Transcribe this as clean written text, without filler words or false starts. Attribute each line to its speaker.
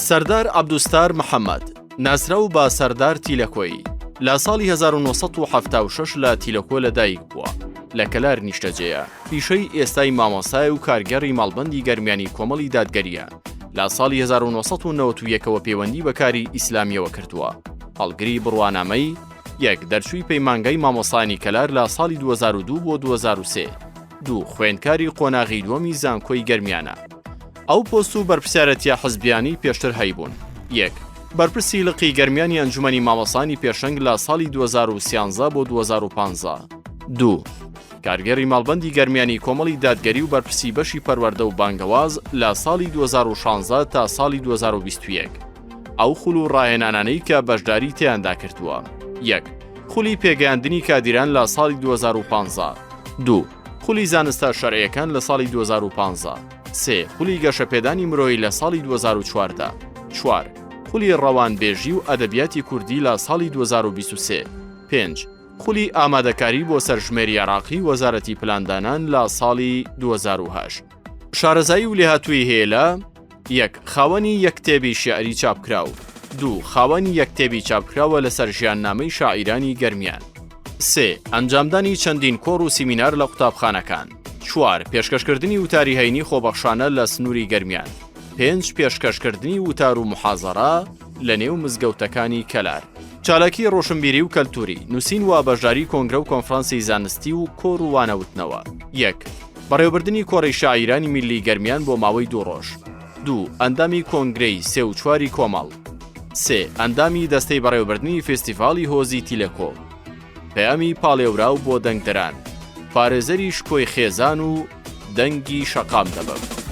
Speaker 1: سەردار عەبدوستار محەممەد ناسراو بە سەردار تیلەکۆی لە ساڵی 1976 لە تیلەکۆ لەدایک بووە لە کەلار نیشتەجێیە. پیشەی ئێستای مامۆستای و کارگەڕی ماڵبەندی گەرمیانی کۆمەڵی دادگەریە. لە ساڵی 1991ەوە پەیوەندی بەکاری ئیسلامیەوە کردووە. هەڵگری بڕوانامەی یەک دەرچووی پەیمانگای مامۆستانی کەلار لە ساڵی 2002 بۆ 2003. دوو خوێندکاری قۆناغی دووەمی زانکۆی گەرمیانە. ئەو پۆست و بەرپرسیارەتیە حزبیانی پێشتر هەیبوون. یەک بەرپرسی لقی گەرمیانی ئەنجومەنی مامۆستانی پێشەنگ لە ساڵی 2013 بۆ 2015. دوو کارگەڕی ماڵبەندی گەرمیانی کۆمەڵی دادگەری و بەرپرسی بەشی پەروەردە و بانگەواز لە ساڵی 2016 تا ساڵی 2021. ئەو خوڵ و ڕاهێنانانەی کە بەشداری تیاندا کردووە. یەک خولی پێگەیاندنی کادیران لە ساڵی 2015. دوو خولی زانستە شەرعیەکان لە ساڵی 2015. سێ خولی گەشەپێدانی مرۆیی لە ساڵی 2014. چوار خولی ڕەوانبێژی و ئەدەبیاتی کوردی لە ساڵی 2023. پێنج خولی ئامادەکاری بۆ سەرژمێری عێراقی وەزارەتی پلاندانان لە ساڵی 2008. شارەزایی و لێهاتووی هەیە لە: یەک خاوەنی یەک کتێبی شیعری چاپکراو. دوو خاوەنی یەک کتێبی چاپکراوە لەسەر ژیاننامەی شاعیرانی گەرمیان. سێ ئەنجامدانی چەندین کۆڕ و سیمینار لە قوتابخانەکان. چوار پێشکەشکردنی وتاری هەینی خۆبەخشانە لە سنووری گەرمیان. پێنج پێشکەشکردنی وتار و محازەڕە لە نێو مزگەوتەکانی کەلار. چالاکی ڕۆشنبیری و کەلتوری نووسین و بەشداری کۆنگرە و کۆنفرانسی زانستی و کۆڕ و وانەوتنەوە. یەک بەڕێوەبردننی کۆڕی شاعیرانی میلی گەرمیان بۆ ماوەی 2 ڕۆژ. دوو ئەندامی کۆنگرەی 3 و 4 کۆمەڵ. سێ ئەندامی دەستەی بەڕێوەبردننی فێستیڤاڵی هۆزی تیلەکۆ. پەیامی پاڵێوراو بۆ دەنگدەران، پارێزەری شکۆی خێزان و دەنگی شەقام دەبم.